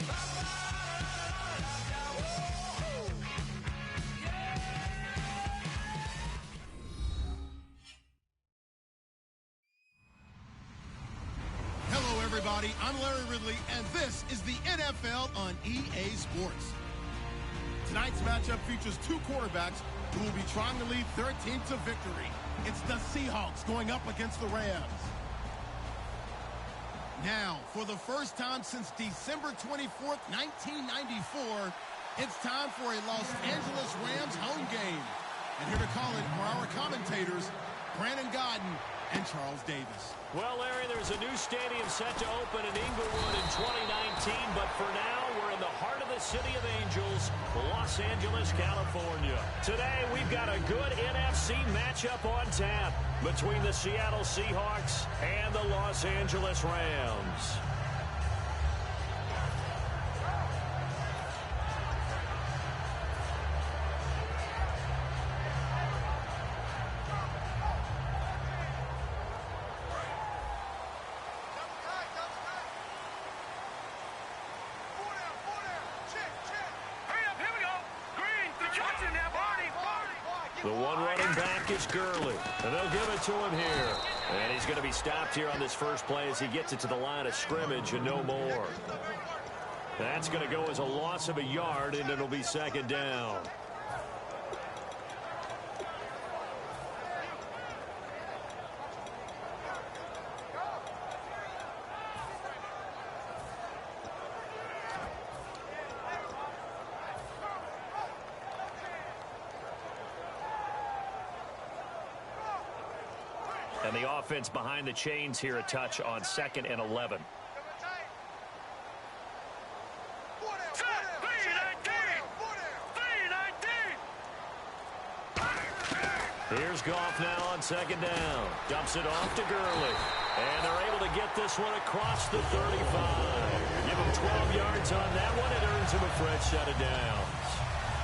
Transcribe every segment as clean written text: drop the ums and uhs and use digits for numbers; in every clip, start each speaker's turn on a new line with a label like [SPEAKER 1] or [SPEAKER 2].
[SPEAKER 1] Hello, everybody. I'm Larry Ridley, and this is the NFL on EA Sports. Tonight's matchup features two quarterbacks who will be trying to lead their team to victory. It's the Seahawks going up against the Rams. Now, for the first time since December 24th, 1994, it's time for a Los Angeles Rams home game. And here to call it are our commentators, Brandon Godden and Charles Davis.
[SPEAKER 2] Well, Larry, there's a new stadium set to open in Inglewood in 2019, but for now, we're in the heart of the City of Angels, Los Angeles, California. Today, we've got a good NFC matchup on tap between the Seattle Seahawks and the Los Angeles Rams. The one running back is Gurley, and they'll give it to him here. And he's going to be stopped here on this first play as he gets it to the line of scrimmage and no more. That's going to go as a loss of a yard, and it'll be second down. And the offense behind the chains here a touch on 2nd and 11. Here's Goff now on 2nd down. Dumps it off to Gurley. And they're able to get this one across the 35. Give him 12 yards on that one. It earns him a fresh set of downs.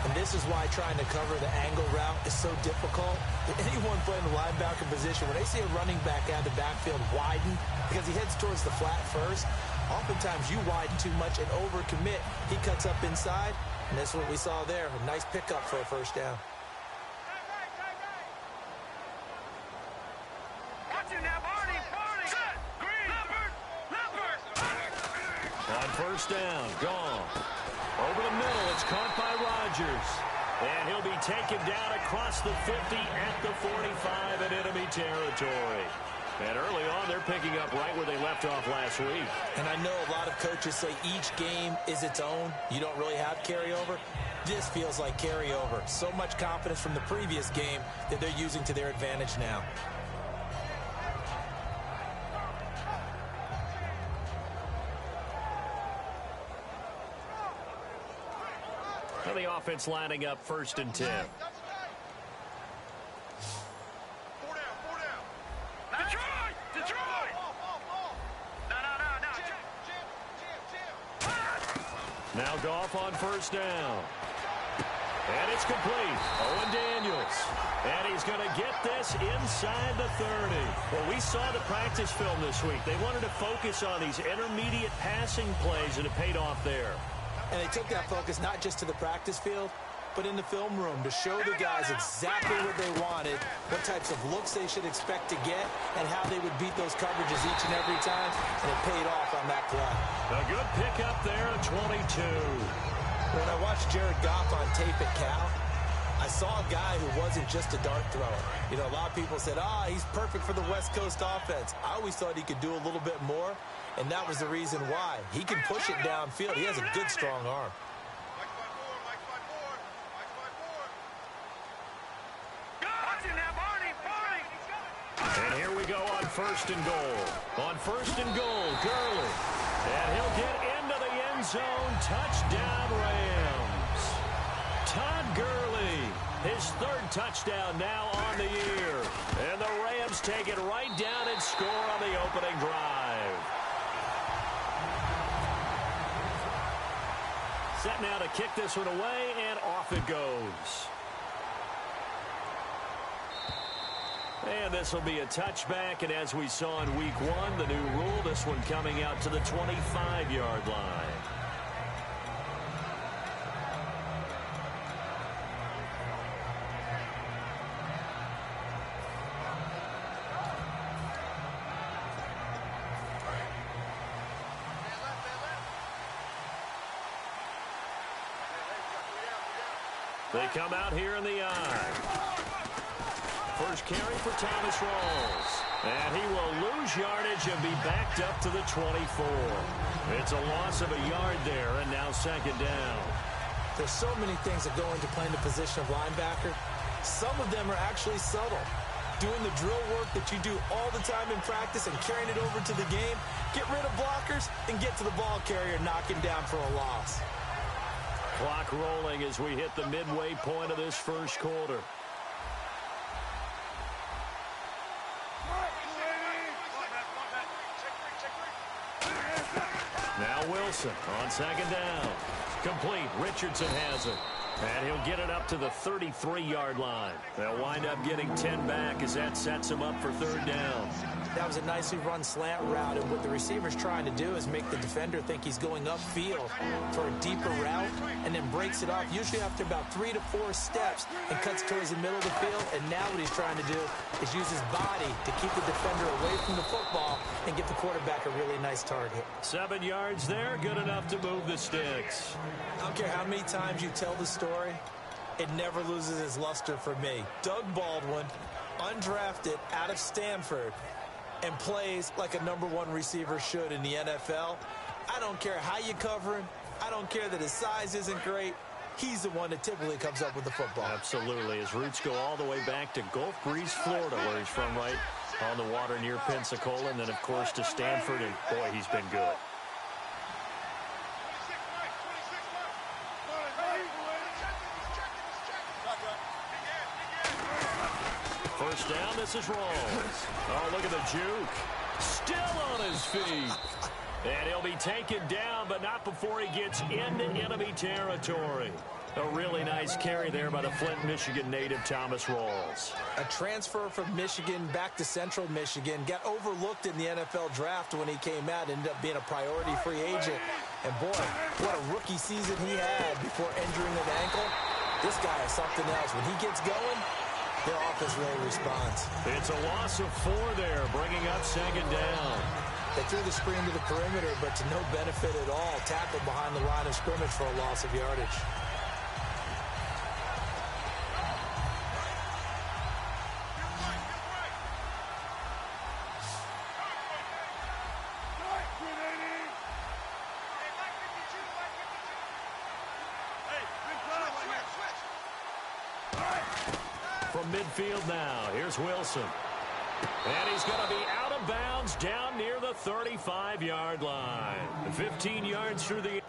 [SPEAKER 3] And this is why trying to cover the angle route is so difficult. Anyone playing the linebacker position, when they see a running back out of the backfield widen because he heads towards the flat first, oftentimes you widen too much and overcommit. He cuts up inside, and that's what we saw there. A nice pickup for a first down.
[SPEAKER 2] On first down, gone. Over the middle, it's caught by Rodgers. And he'll be taken down across the 50 at the 45 in enemy territory. And early on, they're picking up right where they left off last week.
[SPEAKER 3] And I know a lot of coaches say each game is its own. You don't really have carryover. This feels like carryover. So much confidence from the previous game that they're using to their advantage now.
[SPEAKER 2] The offense lining up 1st and 10. Now Goff on first down. And it's complete. Owen Daniels. And he's going to get this inside the 30. Well, we saw the practice film this week. They wanted to focus on these intermediate passing plays, and it paid off there.
[SPEAKER 3] And they took that focus not just to the practice field, but in the film room to show the guys exactly what they wanted, what types of looks they should expect to get, and how they would beat those coverages each and every time, and it paid off on that play.
[SPEAKER 2] A good pickup there at 22.
[SPEAKER 3] When I watched Jared Goff on tape at Cal, I saw a guy who wasn't just a dart thrower. You know, a lot of people said, he's perfect for the West Coast offense. I always thought he could do a little bit more. And that was the reason why. He can push it downfield. He has a good, strong arm.
[SPEAKER 2] And here we go on 1st and goal. On 1st and goal, Gurley. And he'll get into the end zone. Touchdown, Rams. Todd Gurley, his 3rd touchdown now on the year. And the Rams take it right down and score on the opening drive. Set now to kick this one away, and off it goes. And this will be a touchback, and as we saw in week 1, the new rule, this one coming out to the 25-yard line. They come out here in the eye. First carry for Thomas Rawls. And he will lose yardage and be backed up to the 24. It's a loss of a yard there, and now second down.
[SPEAKER 3] There's so many things that go into playing the position of linebacker. Some of them are actually subtle. Doing the drill work that you do all the time in practice and carrying it over to the game. Get rid of blockers and get to the ball carrier, knocking down for a loss.
[SPEAKER 2] Clock rolling as we hit the midway point of this first quarter. Now Wilson on second down. Complete. Richardson has it. And he'll get it up to the 33-yard line. They'll wind up getting 10 back as that sets him up for third down.
[SPEAKER 3] That was a nicely run slant route, and what the receiver's trying to do is make the defender think he's going upfield for a deeper route, and then breaks it off, usually after about 3 to 4 steps, and cuts towards the middle of the field. And now what he's trying to do is use his body to keep the defender away from the football and get the quarterback a really nice target.
[SPEAKER 2] 7 yards there, good enough to move the sticks.
[SPEAKER 3] I don't care how many times you tell the story, it never loses its luster for me. Doug Baldwin, undrafted out of Stanford, and plays like a #1 receiver should in the NFL. I don't care how you cover him. I don't care that his size isn't great. He's the one that typically comes up with the football.
[SPEAKER 2] Absolutely. His roots go all the way back to Gulf Breeze, Florida, where he's from, right on the water near Pensacola, and then, of course, to Stanford, and, boy, he's been good. First down, this is Rawls. Oh, look at the juke. Still on his feet. And he'll be taken down, but not before he gets into enemy territory. A really nice carry there by the Flint, Michigan native Thomas Rawls.
[SPEAKER 3] A transfer from Michigan back to Central Michigan. Got overlooked in the NFL draft when he came out. Ended up being a priority free agent. And boy, what a rookie season he had before injuring an ankle. This guy is something else. When he gets going, their offense really responds.
[SPEAKER 2] It's a loss of 4 there, bringing up second down.
[SPEAKER 3] They threw the screen to the perimeter, but to no benefit at all. Tackled behind the line of scrimmage for a loss of yardage.
[SPEAKER 2] From midfield now, here's Wilson. And he's going to be out of bounds down near the 35-yard line. 15 yards through the...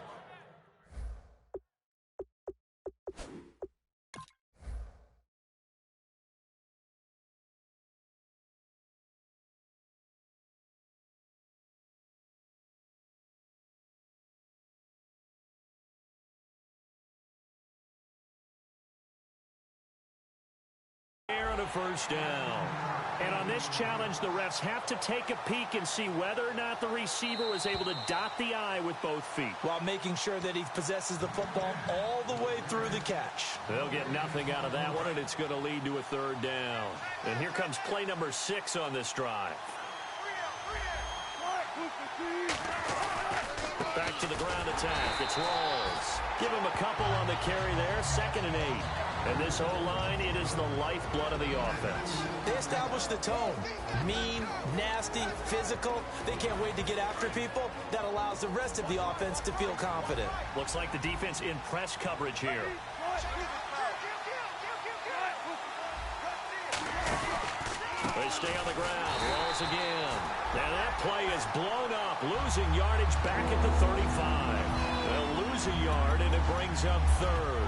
[SPEAKER 2] and a first down. And on this challenge, the refs have to take a peek and see whether or not the receiver was able to dot the I with both feet,
[SPEAKER 3] while making sure that he possesses the football all the way through the catch.
[SPEAKER 2] They'll get nothing out of that one, and it's going to lead to a third down. And here comes play number 6 on this drive. Back to the ground attack. It's Rawls. Give him a couple on the carry there. 2nd and 8. And this O-line, it is the lifeblood of the offense.
[SPEAKER 3] They establish the tone. Mean, nasty, physical. They can't wait to get after people. That allows the rest of the offense to feel confident.
[SPEAKER 2] Looks like the defense in press coverage here. They stay on the ground. Rawls again. And that play is blown up. Losing yardage back at the 35. They'll lose a yard, and it brings up 3rd.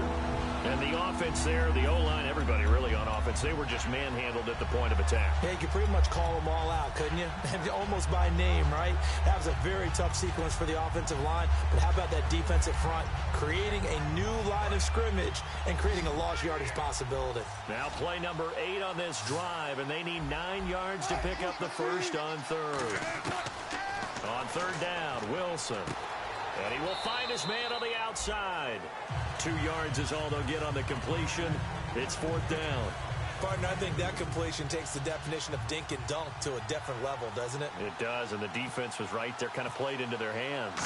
[SPEAKER 2] And the offense there, the O-line, everybody really on offense, they were just manhandled at the point of attack.
[SPEAKER 3] Yeah, you could pretty much call them all out, couldn't you? Almost by name, right? That was a very tough sequence for the offensive line. But how about that defensive front creating a new line of scrimmage and creating a lost yardage possibility?
[SPEAKER 2] Now play number 8 on this drive, and they need 9 yards to pick up the first on 3rd. On 3rd down, Wilson. And he will find his man on the outside. 2 yards is all they'll get on the completion. It's 4th down.
[SPEAKER 3] Partner, I think that completion takes the definition of dink and dunk to a different level, doesn't it?
[SPEAKER 2] It does, and the defense was right there, kind of played into their hands.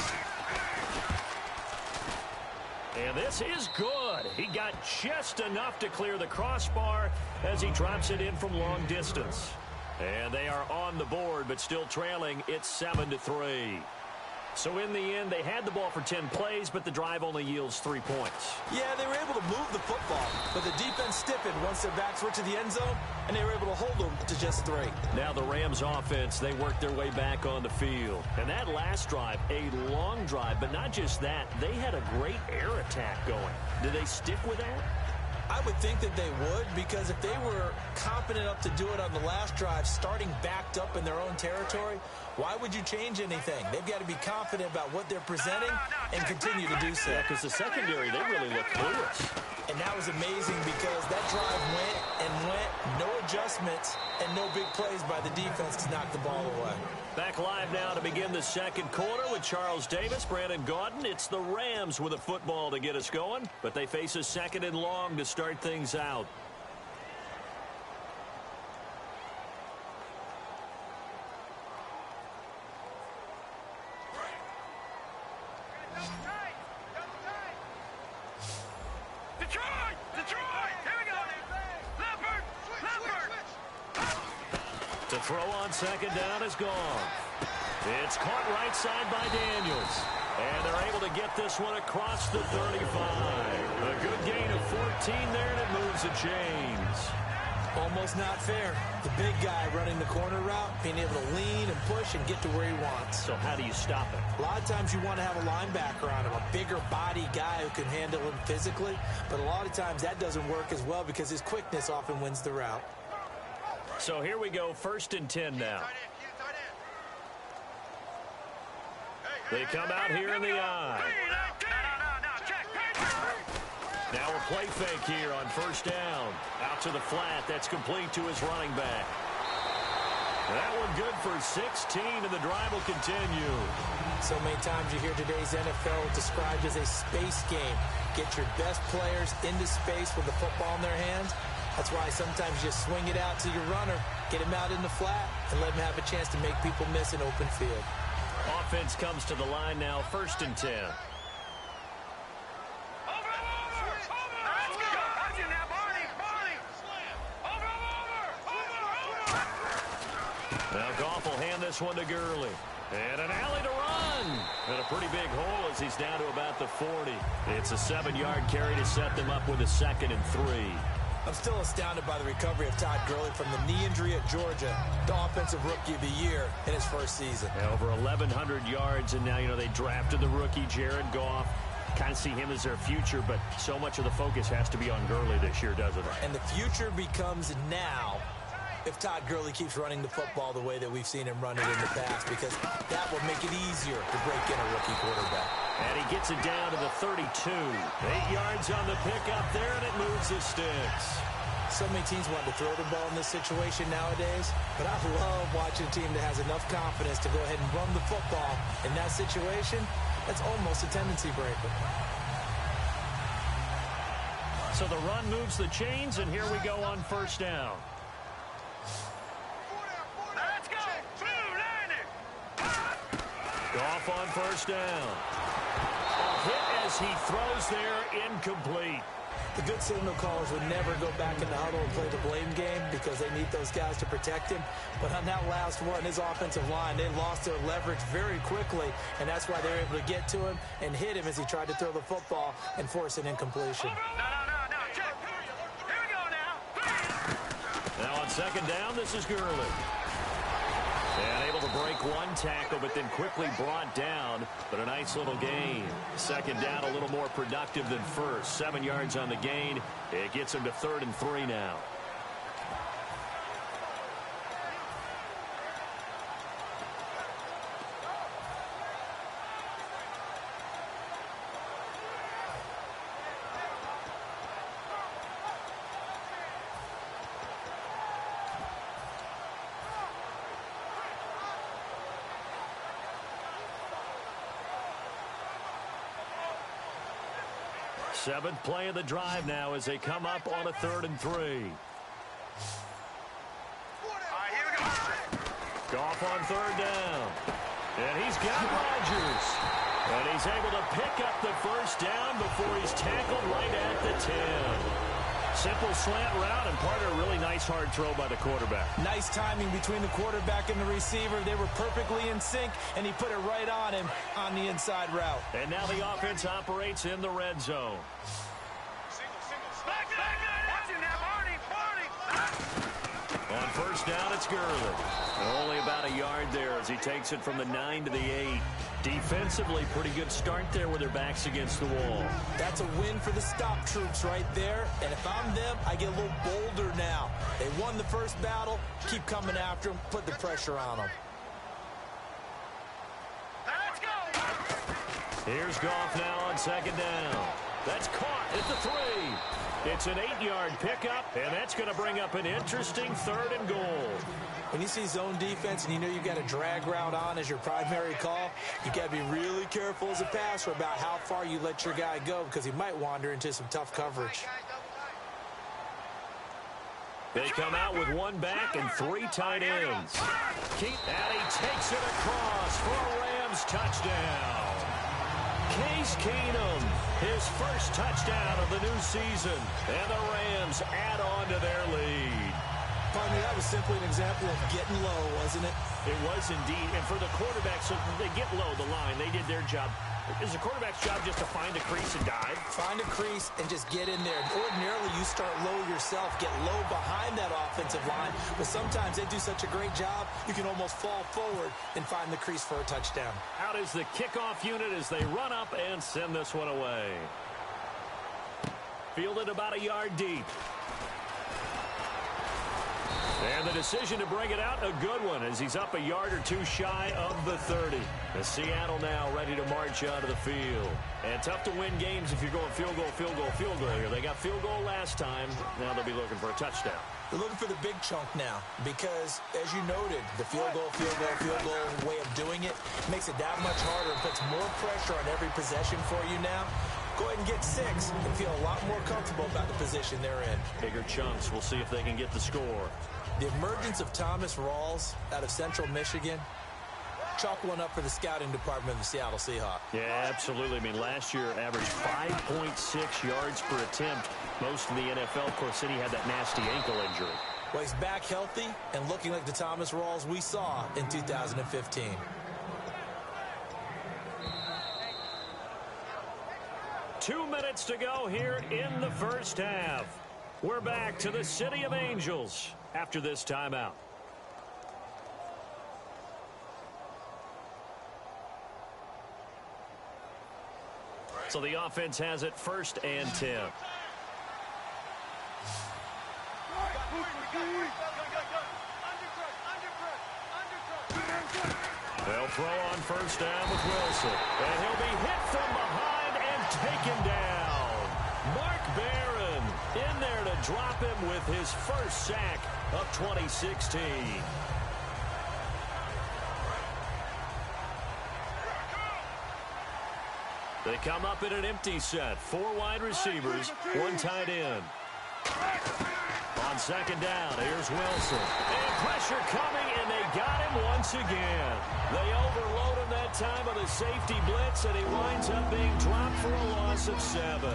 [SPEAKER 2] And this is good. He got just enough to clear the crossbar as he drops it in from long distance. And they are on the board, but still trailing. It's 7-3. So in the end, they had the ball for 10 plays, but the drive only yields 3 points.
[SPEAKER 3] Yeah, they were able to move the football, but the defense stiffened once their backs were to the end zone, and they were able to hold them to just 3.
[SPEAKER 2] Now the Rams offense, they worked their way back on the field. And that last drive, a long drive, but not just that, they had a great air attack going. Did they stick with that?
[SPEAKER 3] I would think that they would, because if they were confident enough to do it on the last drive, starting backed up in their own territory, why would you change anything? They've got to be confident about what they're presenting and continue to do so.
[SPEAKER 2] Yeah, because the secondary, they really looked clueless.
[SPEAKER 3] And that was amazing because that drive went and went, no adjustments, and no big plays by the defense to knock the ball away.
[SPEAKER 2] Back live now to begin the second quarter with Charles Davis, Brandon Gaudin. It's the Rams with a football to get us going, but they face a second and long to start things out. To throw on second down is gone. It's caught right side by Daniels. And they're able to get this one across the 35. A good gain of 14 there, and it moves the chains.
[SPEAKER 3] Almost not fair. The big guy running the corner route, being able to lean and push and get to where he wants.
[SPEAKER 2] So how do you stop it?
[SPEAKER 3] A lot of times you want to have a linebacker on him, a bigger body guy who can handle him physically. But a lot of times that doesn't work as well because his quickness often wins the route.
[SPEAKER 2] So here we go, 1st and 10 now. They come out here in the I. Now a play fake here on 1st down. Out to the flat. That's complete to his running back. That one good for 16, and the drive will continue.
[SPEAKER 3] So many times you hear today's NFL described as a space game. Get your best players into space with the football in their hands. That's why sometimes you just swing it out to your runner, get him out in the flat, and let him have a chance to make people miss an open field.
[SPEAKER 2] Offense comes to the line now, 1st and 10. Now Goff will hand this one to Gurley. And an alley to run. And a pretty big hole as he's down to about the 40. It's a 7-yard carry to set them up with a 2nd and 3.
[SPEAKER 3] I'm still astounded by the recovery of Todd Gurley from the knee injury at Georgia, the offensive rookie of the year in his first season.
[SPEAKER 2] Yeah, over 1,100 yards, and now, they drafted the rookie, Jared Goff. Kind of see him as their future, but so much of the focus has to be on Gurley this year, doesn't it?
[SPEAKER 3] And the future becomes now if Todd Gurley keeps running the football the way that we've seen him run it in the past, because that will make it easier to break in a rookie quarterback.
[SPEAKER 2] And he gets it down to the 32. 8 yards on the pickup there, and it moves the sticks.
[SPEAKER 3] So many teams want to throw the ball in this situation nowadays, but I love watching a team that has enough confidence to go ahead and run the football. In that situation, that's almost a tendency breaker.
[SPEAKER 2] So the run moves the chains, and here we go on 1st down.
[SPEAKER 4] Let's go!
[SPEAKER 2] Goff on 1st down. A hit as he throws there, incomplete.
[SPEAKER 3] The good signal callers would never go back in the huddle and play the blame game because they need those guys to protect him. But on that last one, his offensive line, they lost their leverage very quickly, and that's why they were able to get to him and hit him as he tried to throw the football and force an incompletion.
[SPEAKER 4] No, check. Here we go now.
[SPEAKER 2] Now on 2nd down, this is Gurley. And able to break one tackle, but then quickly brought down. But a nice little gain. 2nd down, a little more productive than 1st. 7 yards on the gain. It gets him to 3rd and 3 now. Seventh play of the drive now as they come up on a 3rd and 3.
[SPEAKER 4] All right, here we go.
[SPEAKER 2] Goff on 3rd down. And he's got Rodgers. And he's able to pick up the first down before he's tackled right at the 10. Simple slant route, and part of a really nice hard throw by the quarterback.
[SPEAKER 3] Nice timing between the quarterback and the receiver. They were perfectly in sync, and he put it right on him on the inside route.
[SPEAKER 2] And now the offense operates in the red zone. On first down, it's Gurley. Only about a yard there as he takes it from the 9 to the 8. Defensively, pretty good start there with their backs against the wall.
[SPEAKER 3] That's a win for the stop troops right there. And if I'm them, I get a little bolder now. They won the first battle. Keep coming after them. Put the pressure on them.
[SPEAKER 4] Let's go.
[SPEAKER 2] Here's Goff now on second down. That's caught at the 3. It's an 8-yard pickup, and that's going to bring up an interesting 3rd and goal.
[SPEAKER 3] When you see zone defense and you know you've got a drag route on as your primary call, you got to be really careful as a passer about how far you let your guy go because he might wander into some tough coverage.
[SPEAKER 2] They come out with 1 back and 3 tight ends. And he takes it across for a Rams touchdown. Case Keenum, his first touchdown of the new season, and the Rams add on to their lead.
[SPEAKER 3] Pardon me, that was simply an example of getting low, wasn't it?
[SPEAKER 2] It was indeed, and for the quarterback, so they get low the line. They did their job. Is the quarterback's job just to find a crease and dive?
[SPEAKER 3] Find a crease and just get in there. Ordinarily, you start low yourself, get low behind that offensive line, but sometimes they do such a great job, you can almost fall forward and find the crease for a touchdown.
[SPEAKER 2] Out is the kickoff unit as they run up and send this one away. Fielded about a yard deep. And the decision to bring it out, a good one, as he's up a yard or 2 shy of the 30. The Seattle now ready to march onto the field. And tough to win games if you're going field goal, field goal, field goal here. They got field goal last time. Now they'll be looking for a touchdown.
[SPEAKER 3] They're looking for the big chunk now because, as you noted, the field goal way of doing it makes it that much harder and puts more pressure on every possession for you now. Go ahead and get 6 and feel a lot more comfortable about the position they're in.
[SPEAKER 2] Bigger chunks. We'll see if they can get the score.
[SPEAKER 3] The emergence of Thomas Rawls out of Central Michigan, chalk one up for the scouting department of the Seattle Seahawks.
[SPEAKER 2] Yeah, absolutely. I mean, last year averaged 5.6 yards per attempt. Most in the NFL. Of course, City had that nasty ankle injury.
[SPEAKER 3] Well, he's back healthy and looking like the Thomas Rawls we saw in 2015.
[SPEAKER 2] Two minutes to go here in the first half. We're back to the City of Angels after this timeout. So the offense has it 1st and 10. They'll throw on 1st down with Wilson. And he'll be hit from behind and taken down. Mark Barron in there to drop him with his first sack of 2016. They come up in an empty set. 4 wide receivers, 1 tight end. On 2nd down, here's Wilson. And pressure coming, and they got him once again. They overload him that time of the safety blitz, and he winds up being dropped for a loss of 7.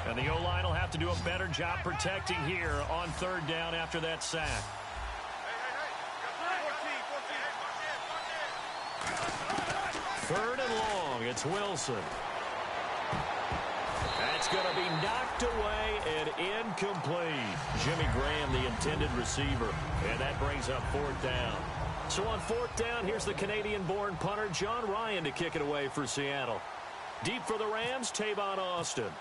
[SPEAKER 2] And the O-line will have to do a better job protecting here on 3rd down after that sack. 3rd and long, it's Wilson. That's going to be knocked away and incomplete. Jimmy Graham, the intended receiver, and that brings up 4th down. So on 4th down, here's the Canadian-born punter, John Ryan, to kick it away for Seattle. Deep for the Rams, Tavon Austin.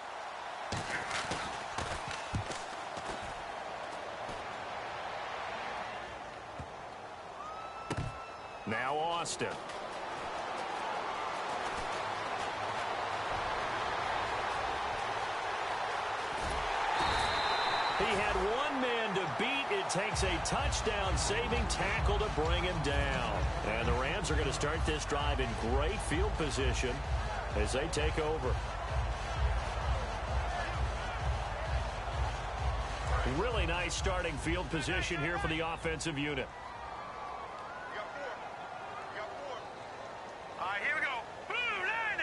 [SPEAKER 2] Now Austin. He had 1 man to beat. It takes a touchdown-saving tackle to bring him down. And the Rams are going to start this drive in great field position as they take over. Really nice starting field position here for the offensive unit.
[SPEAKER 4] All right, here we go. Blue 90.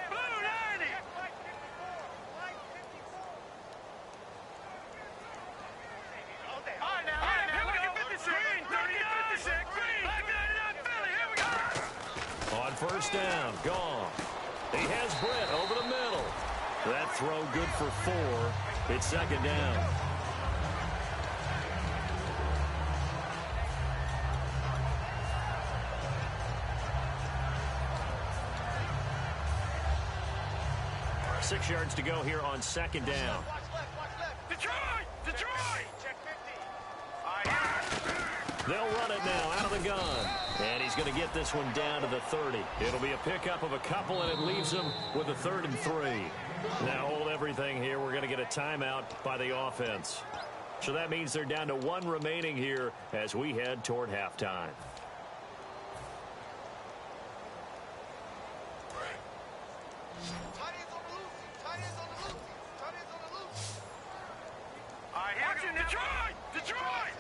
[SPEAKER 4] Blue 90. All right, now, look at 56. Green, 56. Green, 59, Philly. Here we go.
[SPEAKER 2] On first down, gone. He has Britt over the middle. That throw good for 4. It's second down. Six yards to go here on second down.
[SPEAKER 4] Detroit! Detroit! Check 50.
[SPEAKER 2] They'll run it now out of the gun. And he's going to get this one down to the 30. It'll be a pickup of a couple, and it leaves him with a 3rd and 3. Now hold everything here. We're going to get a timeout by the offense. So that means they're down to 1 remaining here as we head toward halftime.
[SPEAKER 4] Detroit! Detroit!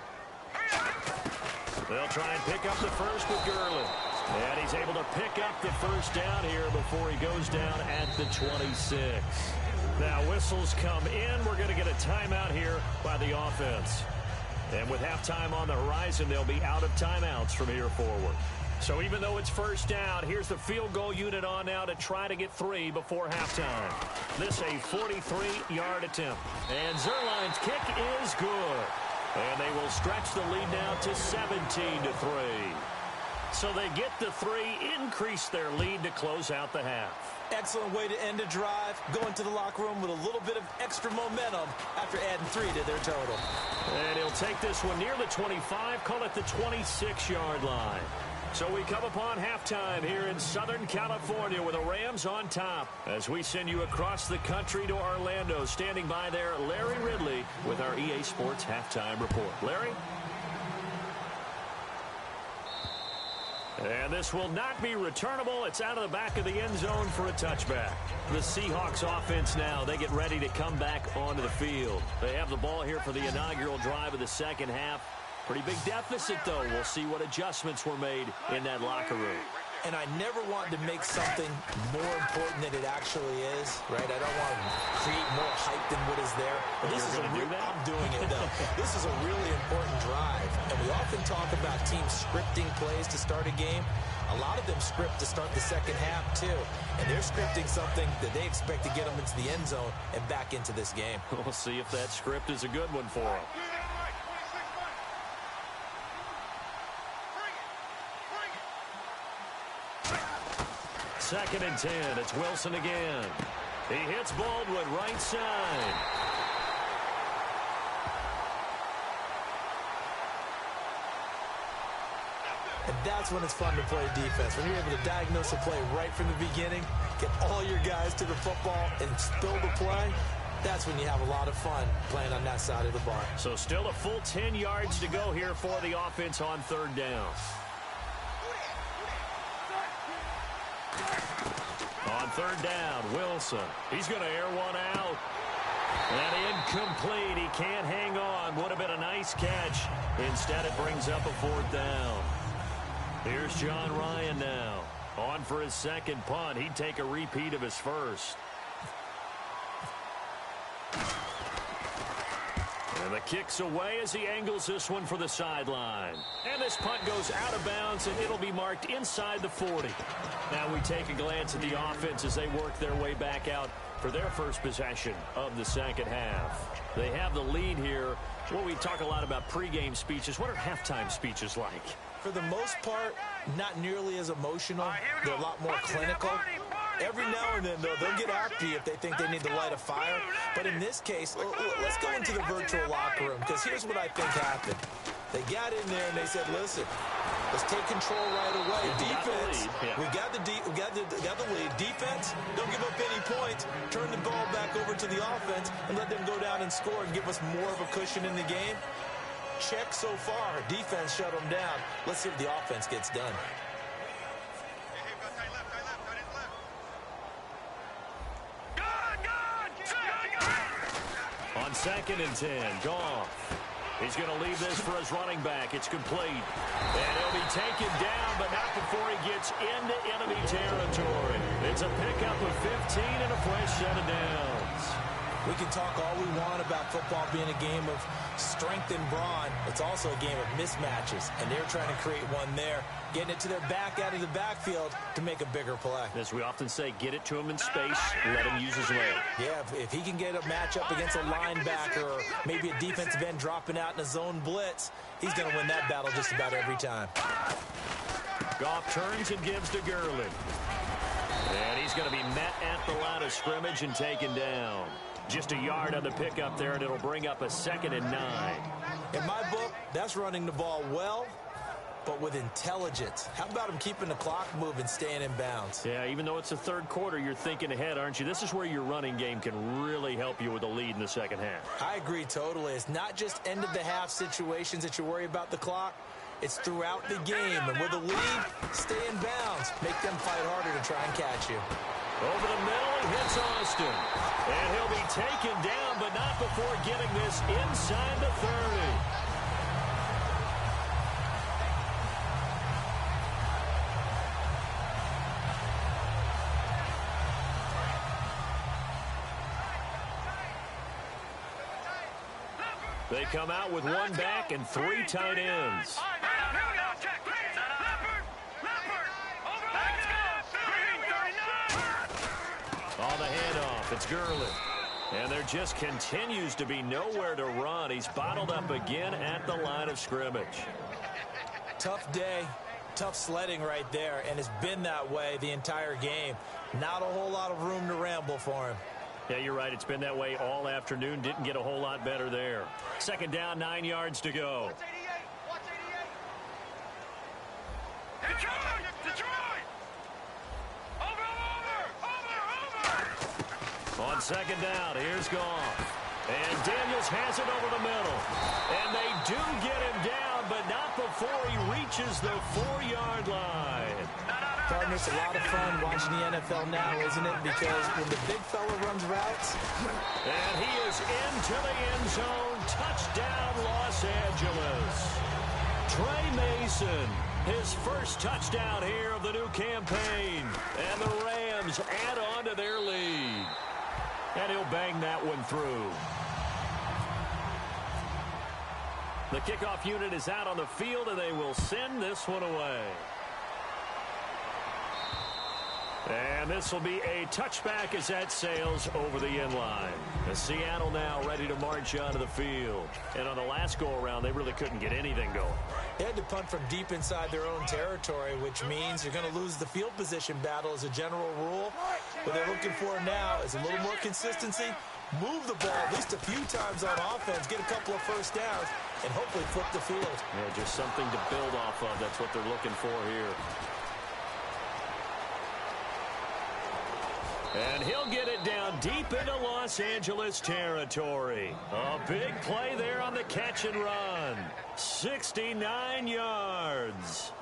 [SPEAKER 2] They'll try and pick up the first with Gurley. And he's able to pick up the first down here before he goes down at the 26. Now whistles come in. We're going to get a timeout here by the offense. And with halftime on the horizon, they'll be out of timeouts from here forward. So even though it's first down, here's the field goal unit on now to try to get 3 before halftime. This a 43-yard attempt. And Zerline's kick is good. And they will stretch the lead now to 17-3. So they get the 3, increase their lead to close out the half.
[SPEAKER 3] Excellent way to end a drive. Go into the locker room with a little bit of extra momentum after adding 3 to their total.
[SPEAKER 2] And he'll take this one near the 25, call it the 26-yard line. So we come upon halftime here in Southern California with the Rams on top as we send you across the country to Orlando. Standing by there, Larry Ridley with our EA Sports Halftime Report. Larry? And this will not be returnable. It's out of the back of the end zone for a touchback. The Seahawks offense now, they get ready to come back onto the field. They have the ball here for the inaugural drive of the second half. Pretty big deficit, though. We'll see what adjustments were made in that locker room.
[SPEAKER 3] And I never want to make something more important than it actually is, right? I don't want to create more hype than what is there. But this is I'm doing it, though. This is a really important drive. And we often talk about teams scripting plays to start a game. A lot of them script to start the second half, too. And they're scripting something that they expect to get them into the end zone and back into this game.
[SPEAKER 2] We'll see if that script is a good one for them. Second and 10. It's Wilson again. He hits Baldwin right side.
[SPEAKER 3] And that's when it's fun to play defense. When you're able to diagnose a play right from the beginning, get all your guys to the football, and spill the play, that's when you have a lot of fun playing on that side of the ball.
[SPEAKER 2] So still a full 10 yards to go here for the offense on third down. On third down, Wilson. He's going to air one out. And incomplete. He can't hang on. Would have been a nice catch. Instead, it brings up a fourth down. Here's John Ryan now. On for his second punt. He'd take a repeat of his first. And the kick's away as he angles this one for the sideline. And this punt goes out of bounds, and it'll be marked inside the 40. Now we take a glance at the offense as they work their way back out for their first possession of the second half. They have the lead here. Well, we talk a lot about pregame speeches. What are halftime speeches like?
[SPEAKER 3] For the most part, not nearly as emotional. They're a lot more clinical. Every now and then, though, they'll get after you if they think they need to light a fire. But in this case, let's go into the virtual locker room, because here's what I think happened. They got in there and they said, listen, let's take control right away. Defense, we got the lead. Defense, don't give up any points. Turn the ball back over to the offense and let them go down and score and give us more of a cushion in the game. check so far. Defense shut them down. Let's see if the offense gets done.
[SPEAKER 2] On 2nd and 10, Goff. He's going to leave this for his running back. It's complete. And he'll be taken down, but not before he gets into enemy territory. It's a pickup of 15 and a fresh set of downs.
[SPEAKER 3] We can talk all we want about football being a game of strength and brawn. It's also a game of mismatches, and they're trying to create one there, getting it to their back out of the backfield to make a bigger play.
[SPEAKER 2] As we often say, get it to him in space, let him use his leg.
[SPEAKER 3] Yeah, if he can get a matchup against a linebacker or maybe a defensive end dropping out in a zone blitz, he's going to win that battle just about every time.
[SPEAKER 2] Goff turns and gives to Gurley. And he's going to be met at the line of scrimmage and taken down. Just a yard on the pickup there, and it'll bring up a 2nd and 9.
[SPEAKER 3] In my book, that's running the ball well, but with intelligence. How about him keeping the clock moving, staying in bounds?
[SPEAKER 2] Yeah, even though it's the third quarter, you're thinking ahead, aren't you? This is where your running game can really help you with a lead in the second half.
[SPEAKER 3] I agree totally. It's not just end-of-the-half situations that you worry about the clock. It's throughout the game, and with a lead, stay in bounds. Make them fight harder to try and catch you.
[SPEAKER 2] Over the middle, he hits Austin. And he'll be taken down, but not before getting this inside the 30. They come out with one back and 3 tight ends. On the handoff, it's Gurley. And there just continues to be nowhere to run. He's bottled up again at the line of scrimmage.
[SPEAKER 3] Tough day, tough sledding right there, and it's been that way the entire game. Not a whole lot of room to ramble for him.
[SPEAKER 2] Yeah, you're right. It's been that way all afternoon. Didn't get a whole lot better there. 2nd down, 9 yards to go. On 2nd down, here's Goff. And Daniels has it over the middle. And they do get him down, but not before he reaches the 4-yard line.
[SPEAKER 3] Partner, it's a lot of fun watching the NFL now, isn't it? Because when the big fella runs routes.
[SPEAKER 2] And he is into the end zone. Touchdown, Los Angeles. Trey Mason, his first touchdown here of the new campaign. And the Rams add on to their lead. And he'll bang that one through. The kickoff unit is out on the field, and they will send this one away. And this will be a touchback as that sails over the end line. The Seattle now ready to march onto the field. And on the last go-around, they really couldn't get anything going.
[SPEAKER 3] They had to punt from deep inside their own territory, which means you're going to lose the field position battle as a general rule. What they're looking for now is a little more consistency, move the ball at least a few times on offense, get a couple of first downs, and hopefully flip the field.
[SPEAKER 2] Yeah, just something to build off of. That's what they're looking for here. And he'll get it down deep into Los Angeles territory. A big play there on the catch and run. 69 yards.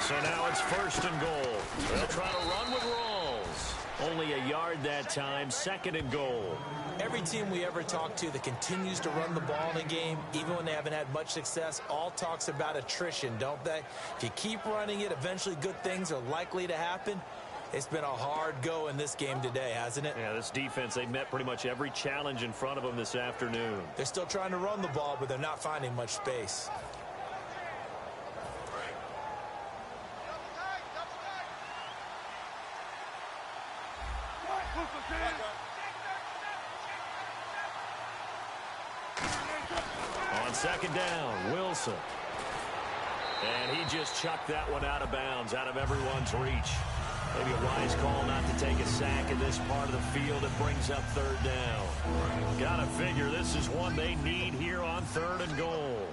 [SPEAKER 2] So now it's 1st and goal. They'll try to run with Rawls. Only a yard that time, 2nd and goal.
[SPEAKER 3] Every team we ever talk to that continues to run the ball in a game, even when they haven't had much success, all talks about attrition, don't they? If you keep running it, eventually good things are likely to happen. It's been a hard go in this game today, hasn't it?
[SPEAKER 2] Yeah, this defense, they met pretty much every challenge in front of them this afternoon.
[SPEAKER 3] They're still trying to run the ball, but they're not finding much space.
[SPEAKER 2] On 2nd down, Wilson. And he just chucked that one out of bounds, out of everyone's reach. Maybe a wise call not to take a sack in this part of the field. It brings up third down. Gotta figure this is one they need here on 3rd and goal.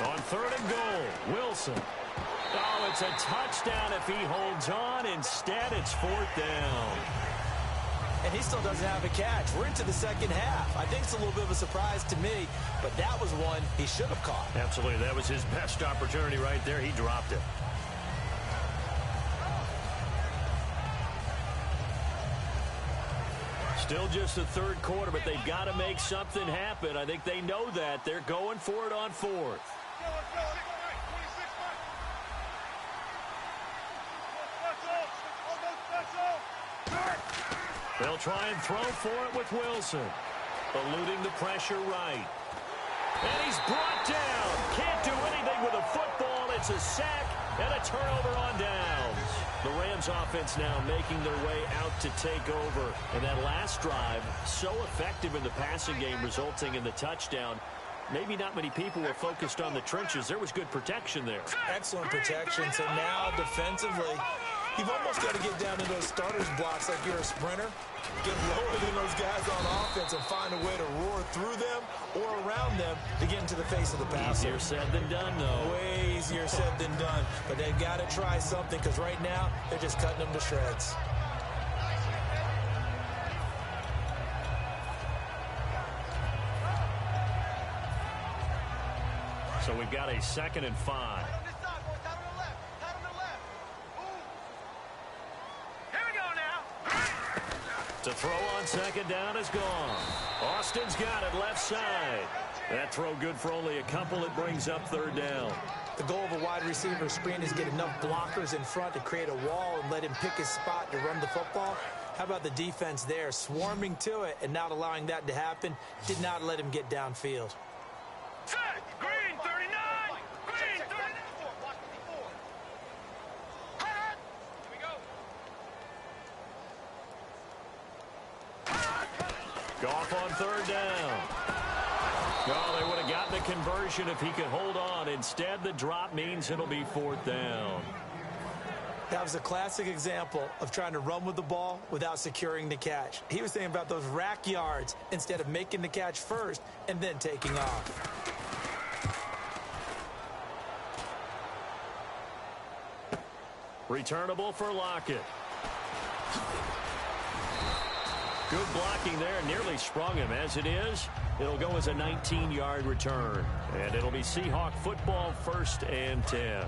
[SPEAKER 2] On 3rd and goal, Wilson. Oh, it's a touchdown if he holds on. Instead, it's 4th down.
[SPEAKER 3] And he still doesn't have a catch. We're into the second half. I think it's a little bit of a surprise to me, but that was one he should have caught.
[SPEAKER 2] Absolutely. That was his best opportunity right there. He dropped it. Still just the 3rd quarter, but they've got to make something happen. I think they know that. They're going for it on 4th. They'll try and throw for it with Wilson. Eluding the pressure right. And he's brought down. Can't do anything with a football. It's a sack and a turnover on downs. The Rams offense now making their way out to take over. And that last drive, so effective in the passing game, resulting in the touchdown. Maybe not many people were focused on the trenches. There was good protection there.
[SPEAKER 3] Excellent protection. So now defensively, you've almost got to get down to those starters blocks like you're a sprinter. Get lower than those guys on offense and find a way to roar through them or around them to get into the face of the passer.
[SPEAKER 2] Easier said than done, though.
[SPEAKER 3] Way easier said than done. But they've got to try something because right now they're just cutting them to shreds.
[SPEAKER 2] So we've got a 2nd and 5. To throw on 2nd down is gone. Austin's got it left side. That throw good for only a couple. It brings up 3rd down.
[SPEAKER 3] The goal of a wide receiver screen is get enough blockers in front to create a wall and let him pick his spot to run the football. How about the defense there, swarming to it and not allowing that to happen? Did not let him get downfield.
[SPEAKER 4] Green 39! Green 39! Here we go.
[SPEAKER 2] Goff on 3rd down. Oh, they would have gotten the conversion if he could hold on. Instead, the drop means it'll be 4th down.
[SPEAKER 3] That was a classic example of trying to run with the ball without securing the catch. He was thinking about those rack yards instead of making the catch first and then taking off.
[SPEAKER 2] Returnable for Lockett. Good blocking there. Nearly sprung him. As it is, it'll go as a 19-yard return. And it'll be Seahawk football, 1st and 10.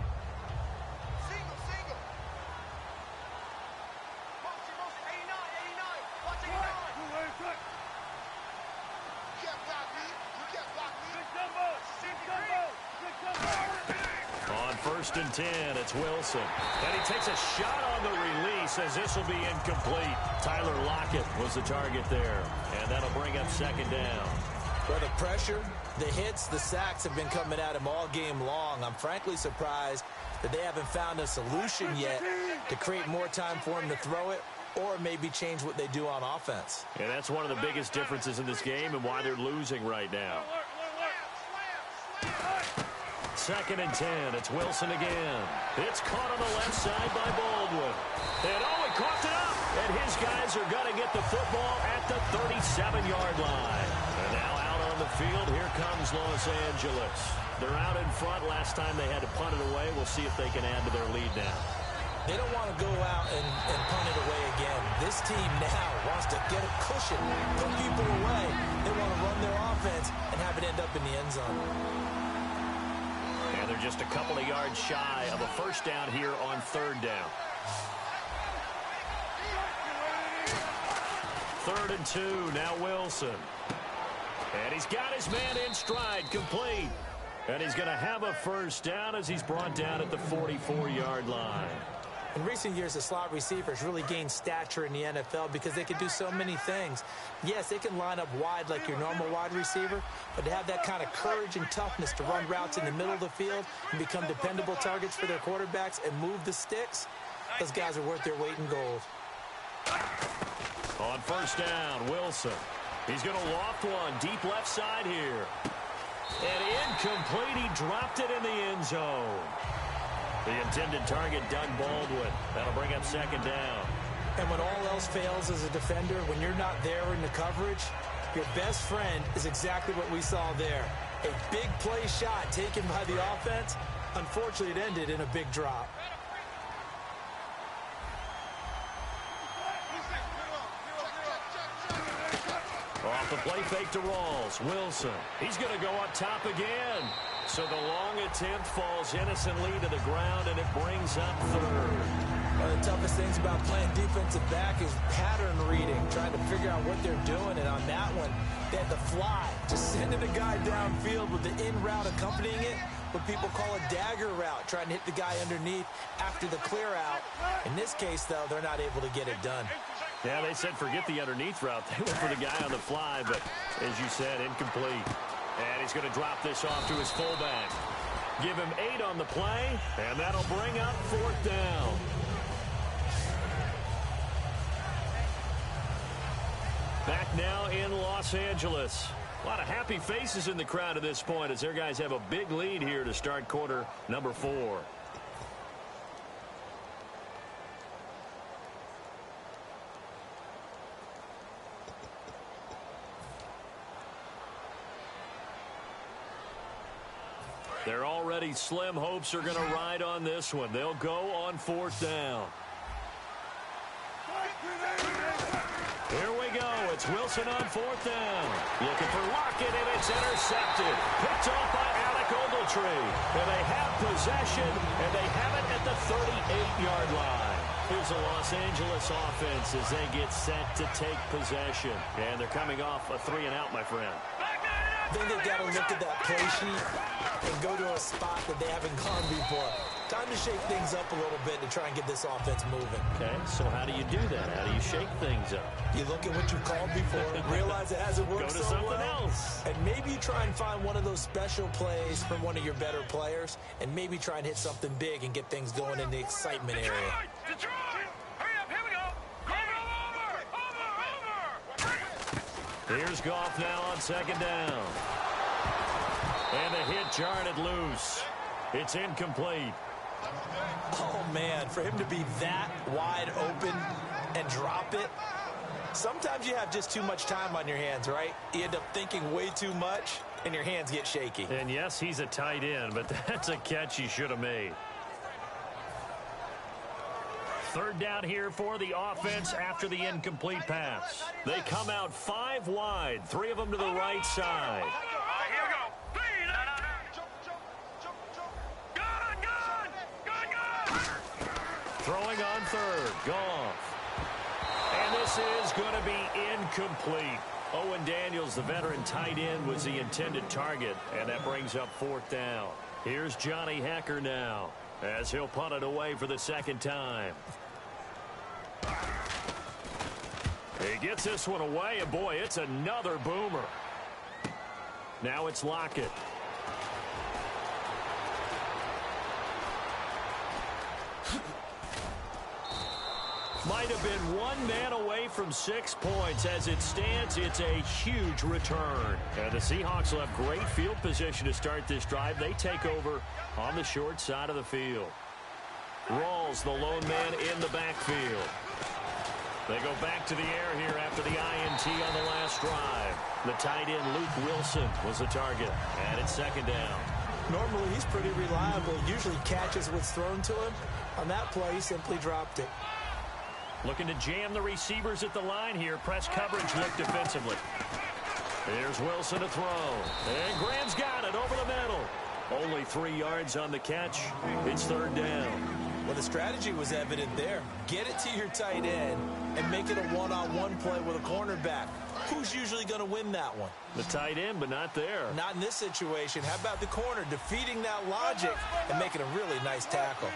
[SPEAKER 2] On 1st and 10, it's Wilson. And he takes a shot on the release as this will be incomplete. Tyler Lockett was the target there. And that'll bring up 2nd down.
[SPEAKER 3] Well, the pressure, the hits, the sacks have been coming at him all game long. I'm frankly surprised that they haven't found a solution yet to create more time for him to throw it or maybe change what they do on offense.
[SPEAKER 2] And that's one of the biggest differences in this game and why they're losing right now. 2nd and 10. It's Wilson again. It's caught on the left side by Baldwin. And he coughed it up. And his guys are going to get the football at the 37-yard line. And now out on the field, here comes Los Angeles. They're out in front. Last time they had to punt it away. We'll see if they can add to their lead now.
[SPEAKER 3] They don't want to go out and punt it away again. This team now wants to get a cushion, put people away. They want to run their offense and have it end up in the end zone.
[SPEAKER 2] And they're just a couple of yards shy of a 1st down here on 3rd down. 3rd and 2, now Wilson. And he's got his man in stride, complete. And he's going to have a 1st down as he's brought down at the 44-yard line.
[SPEAKER 3] In recent years, the slot receivers really gained stature in the NFL because they can do so many things. Yes, they can line up wide like your normal wide receiver, but to have that kind of courage and toughness to run routes in the middle of the field and become dependable targets for their quarterbacks and move the sticks, those guys are worth their weight in gold.
[SPEAKER 2] On 1st down, Wilson. He's going to loft one deep left side here. And incomplete. He dropped it in the end zone. The intended target, Doug Baldwin. That'll bring up second down.
[SPEAKER 3] And when all else fails as a defender, when you're not there in the coverage, your best friend is exactly what we saw there. A big play shot taken by the offense. Unfortunately, it ended in a big drop.
[SPEAKER 2] Off the play fake to Rawls. Wilson. He's going to go up top again. So the long attempt falls innocently to the ground, and it brings up third.
[SPEAKER 3] One of the toughest things about playing defensive back is pattern reading, trying to figure out what they're doing. And on that one, they had to fly, just sending a guy downfield with the in route accompanying it, what people call a dagger route, trying to hit the guy underneath after the clear out. In this case, though, they're not able to get it done.
[SPEAKER 2] Yeah, they said forget the underneath route. They went for the guy on the fly, but as you said, incomplete. And he's going to drop this off to his fullback. Give him 8 on the play, and that'll bring up fourth down. Back now in Los Angeles. A lot of happy faces in the crowd at this point as their guys have a big lead here to start quarter number 4. Their already slim hopes are going to ride on this one. They'll go on fourth down. Here we go. It's Wilson on fourth down. Looking for Lockett, and it's intercepted. Picked off by Alec Ogletree. And they have possession, and they have it at the 38-yard line. Here's the Los Angeles offense as they get set to take possession. And they're coming off a 3-and-out, my friend.
[SPEAKER 3] I think they've got to look at that play sheet and go to a spot that they haven't gone before. Time to shake things up a little bit to try and get this offense moving.
[SPEAKER 2] Okay, so how do you do that? How do you shake things up?
[SPEAKER 3] You look at what you've called before, realize it hasn't worked
[SPEAKER 2] Go to
[SPEAKER 3] so
[SPEAKER 2] something
[SPEAKER 3] well,
[SPEAKER 2] else.
[SPEAKER 3] and maybe you try and find one of those special plays from one of your better players, and maybe try and hit something big and get things going in the excitement area.
[SPEAKER 4] Detroit! Hurry up, here we go! Over!
[SPEAKER 2] Here's Goff now on second down. And the hit jarred it loose. It's incomplete.
[SPEAKER 3] Oh, man, for him to be that wide open and drop it, sometimes you have just too much time on your hands, right? You end up thinking way too much, and your hands get shaky.
[SPEAKER 2] And yes, he's a tight end, but that's a catch he should have made. Third down here for the offense after the incomplete pass. They come out 5 wide, 3 of them to the right side.
[SPEAKER 4] Here we go!
[SPEAKER 2] Throwing on third, Goff. And this is going to be incomplete. Owen Daniels, the veteran tight end, was the intended target, and that brings up fourth down. Here's Johnny Hecker now, as he'll punt it away for the second time. He gets this one away, and boy, it's another boomer. Now it's Lockett. Might have been one man away from 6 points. As it stands, it's a huge return. And the Seahawks will have great field position to start this drive. They take over on the short side of the field. Rawls, the lone man in the backfield. They go back to the air here after the INT on the last drive. The tight end, Luke Wilson, was the target. And it's second down.
[SPEAKER 3] Normally, he's pretty reliable. Usually catches what's thrown to him. On that play, he simply dropped it.
[SPEAKER 2] Looking to jam the receivers at the line here. Press coverage look defensively. Here's Wilson to throw. And Graham's got it over the middle. Only 3 yards on the catch. It's third down.
[SPEAKER 3] Well, the strategy was evident there. Get it to your tight end and make it a one-on-one play with a cornerback. Who's usually going to win that one?
[SPEAKER 2] The tight end, but not there.
[SPEAKER 3] Not in this situation. How about the corner defeating that logic and making a really nice tackle?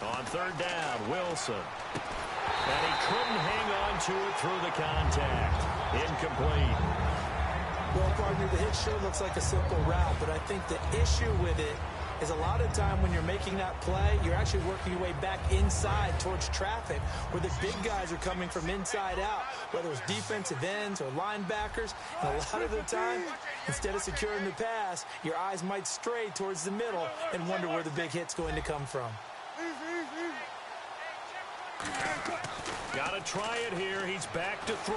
[SPEAKER 2] On third down, Wilson. And he couldn't hang on to it through the contact. Incomplete.
[SPEAKER 3] Well, partner, the hit sure looks like a simple route, but I think the issue with it is a lot of time when you're making that play, you're actually working your way back inside towards traffic where the big guys are coming from inside out, whether it's defensive ends or linebackers. And a lot of the time, instead of securing the pass, your eyes might stray towards the middle and wonder where the big hit's going to come from.
[SPEAKER 2] Got to try it here. He's back to throw.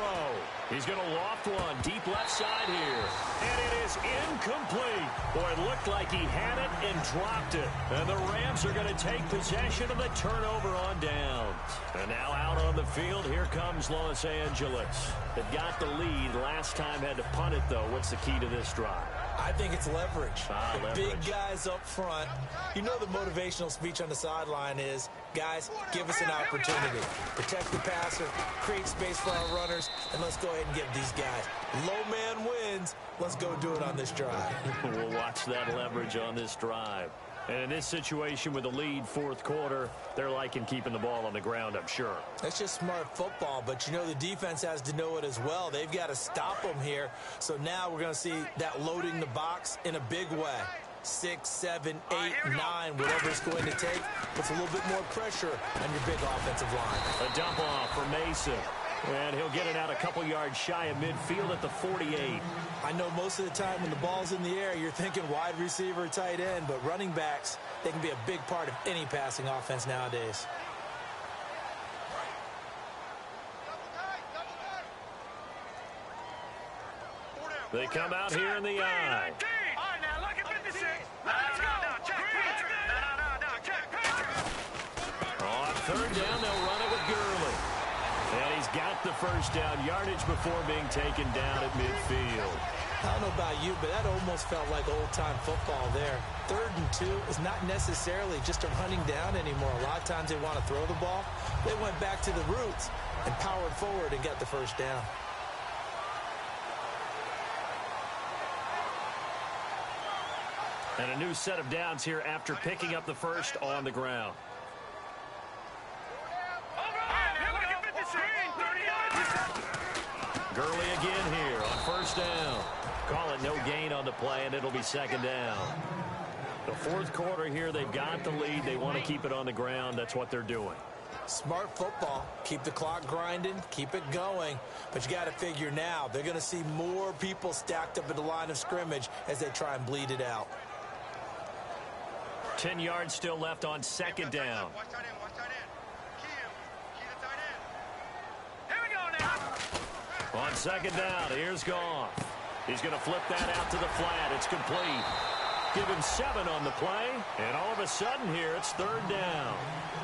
[SPEAKER 2] He's going to loft one deep left side here. And it is incomplete. Boy, it looked like he had it and dropped it. And the Rams are going to take possession of the turnover on downs. And now out on the field, here comes Los Angeles. They've got the lead. Last time had to punt it, though. What's the key to this drive?
[SPEAKER 3] I think it's leverage.
[SPEAKER 2] Leverage.
[SPEAKER 3] Big guys up front. You know the motivational speech on the sideline is, guys, give us an opportunity. Protect the passer, create space for our runners, and let's go ahead and give these guys. Low man wins. Let's go do it on this drive.
[SPEAKER 2] We'll watch that leverage on this drive. And in this situation with the lead fourth quarter, they're liking keeping the ball on the ground, I'm sure.
[SPEAKER 3] That's just smart football, but you know the defense has to know it as well. They've got to stop them here. So now we're going to see that loading the box in a big way. 6, 7, 8, 9, whatever it's going to take, puts a little bit more pressure on your big offensive line.
[SPEAKER 2] A dump off for Mason. And he'll get it out a couple yards shy of midfield at the 48.
[SPEAKER 3] I know most of the time when the ball's in the air, you're thinking wide receiver, tight end, but running backs, they can be a big part of any passing offense nowadays.
[SPEAKER 2] They come out here in the eye.
[SPEAKER 4] All right, now look at 56. Let's go. Check.
[SPEAKER 2] On third down, they'll run it with Gurley. And he's got the first down yardage before being taken down at midfield.
[SPEAKER 3] I don't know about you, but that almost felt like old-time football there. 3rd and 2 is not necessarily just a running down anymore. A lot of times they want to throw the ball. They went back to the roots and powered forward and got the first down.
[SPEAKER 2] And a new set of downs here after picking up the first on the ground. Gurley again here on first down. Call it no gain on the play, and it'll be second down. The fourth quarter here, they've got the lead. They want to keep it on the ground. That's what they're doing.
[SPEAKER 3] Smart football. Keep the clock grinding. Keep it going. But you got to figure now, they're going to see more people stacked up at the line of scrimmage as they try and bleed it out.
[SPEAKER 2] 10 yards still left on second down.
[SPEAKER 4] Watch tight end. Key the tight end. Here we go now.
[SPEAKER 2] On second down, here's Goff. He's going to flip that out to the flat. It's complete. Give him 7 on the play, and all of a sudden here, it's third down.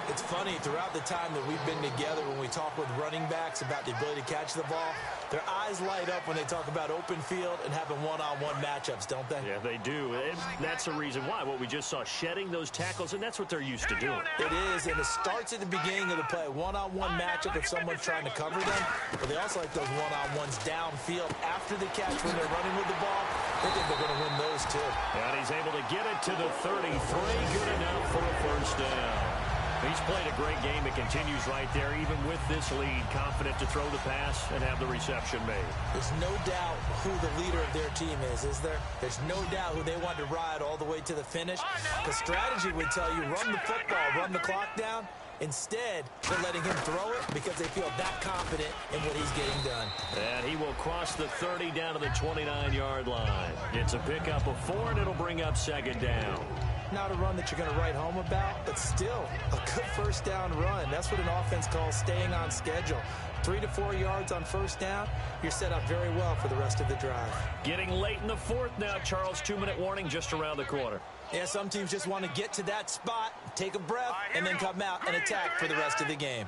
[SPEAKER 3] It's funny, throughout the time that we've been together, when we talk with running backs about the ability to catch the ball, their eyes light up when they talk about open field and having one-on-one matchups, don't they?
[SPEAKER 2] Yeah, they do. And that's the reason why. What we just saw, shedding those tackles, and that's what they're used to doing.
[SPEAKER 3] It is, and it starts at the beginning of the play. One-on-one matchup if someone's trying to cover them, but they also like those one-on-ones downfield after the catch when they're running with the ball. They think they're going to win those, too.
[SPEAKER 2] And he's able to get it to the 33. Good enough for a first down. He's played a great game. It continues right there, even with this lead, confident to throw the pass and have the reception made.
[SPEAKER 3] There's no doubt who the leader of their team is there? There's no doubt who they want to ride all the way to the finish. The strategy would tell you, run the football, run the clock down. Instead, they're letting him throw it because they feel that confident in what he's getting done.
[SPEAKER 2] And he will cross the 30 down to the 29-yard line. It's a pickup of 4, and it'll bring up second down.
[SPEAKER 3] Not a run that you're going to write home about, but still a good first down run. That's what an offense calls staying on schedule. 3 to 4 yards on first down, you're set up very well for the rest of the drive.
[SPEAKER 2] Getting late in the fourth now, Charles. 2-minute warning just around the corner.
[SPEAKER 3] Yeah, some teams just want to get to that spot, take a breath, and then come out and attack for the rest of the game.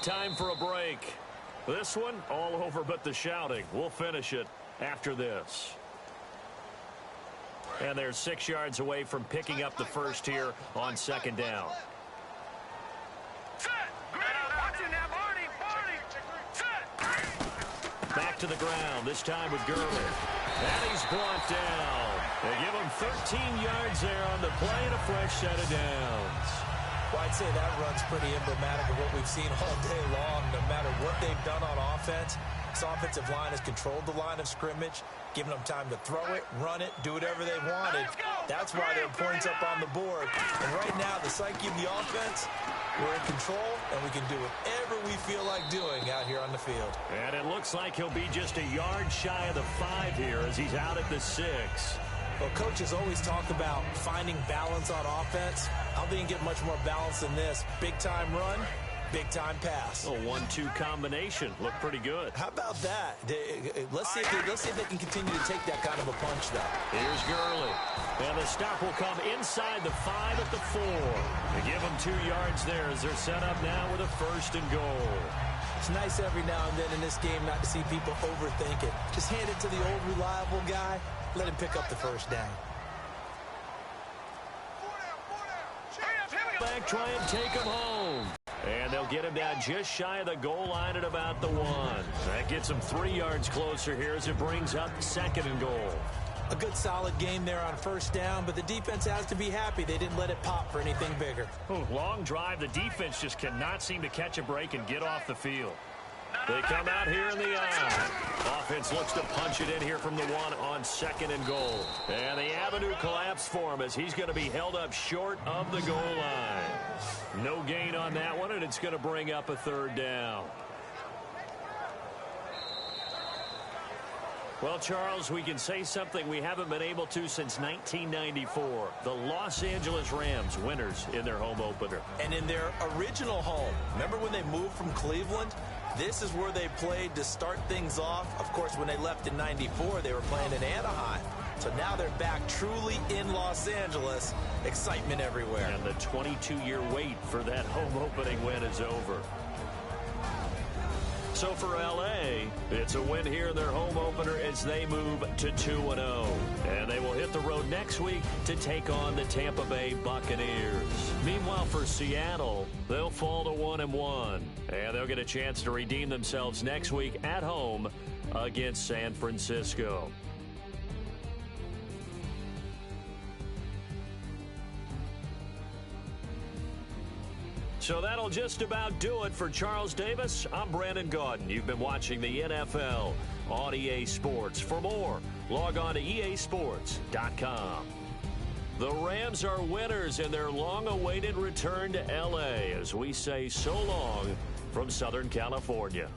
[SPEAKER 2] Time for a break. This one, all over but the shouting. We'll finish it after this. And they're 6 yards away from picking up the first here on second down. Back to the ground, this time with Gurley. And he's brought down. They give him 13 yards there on the play and a fresh set of downs.
[SPEAKER 3] Well, I'd say that run's pretty emblematic of what we've seen all day long. No matter what they've done on offense, Bucs offensive line has controlled the line of scrimmage, giving them time to throw it, run it, do whatever they wanted. That's why there are points up on the board. And right now, the psyche of the offense, we're in control, and we can do whatever we feel like doing out here on the field.
[SPEAKER 2] And it looks like he'll be just a yard shy of the 5 here as he's out at the 6.
[SPEAKER 3] Well, coaches always talk about finding balance on offense. I don't think you can get much more balance than this. Big-time run, big-time pass.
[SPEAKER 2] A 1-2 combination. Looked pretty good.
[SPEAKER 3] How about that? Let's see if they can continue to take that kind of a punch, though.
[SPEAKER 2] Here's Gurley. And the stop will come inside the 5 at the 4. They give them 2 yards there as they're set up now with a 1st and goal.
[SPEAKER 3] It's nice every now and then in this game not to see people overthink it. Just hand it to the old reliable guy. Let him pick up the 1st down.
[SPEAKER 2] Back, try and take him home. And they'll get him down just shy of the goal line at about the 1. That gets him 3 yards closer here as it brings up 2nd and goal.
[SPEAKER 3] A good solid game there on 1st down, but the defense has to be happy they didn't let it pop for anything bigger.
[SPEAKER 2] Long drive. The defense just cannot seem to catch a break and get off the field. They come out here in the eye. Offense looks to punch it in here from the 1 on 2nd and goal. And the avenue collapsed for him as he's going to be held up short of the goal line. No gain on that one, and it's going to bring up a 3rd down. Well, Charles, we can say something we haven't been able to since 1994. The Los Angeles Rams, winners in their home opener.
[SPEAKER 3] And in their original home. Remember when they moved from Cleveland? This is where they played to start things off. Of course, when they left in 94, they were playing in Anaheim. So now they're back truly in Los Angeles. Excitement everywhere.
[SPEAKER 2] And the 22-year wait for that home opening win is over. So for L.A., it's a win here in their home opener as they move to 2-0. And they will hit the road next week to take on the Tampa Bay Buccaneers. Meanwhile, for Seattle, they'll fall to 1-1. And they'll get a chance to redeem themselves next week at home against San Francisco. So that'll just about do it for Charles Davis. I'm Brandon Gaudin. You've been watching the NFL on EA Sports. For more, log on to easports.com. The Rams are winners in their long-awaited return to L.A. as we say so long from Southern California.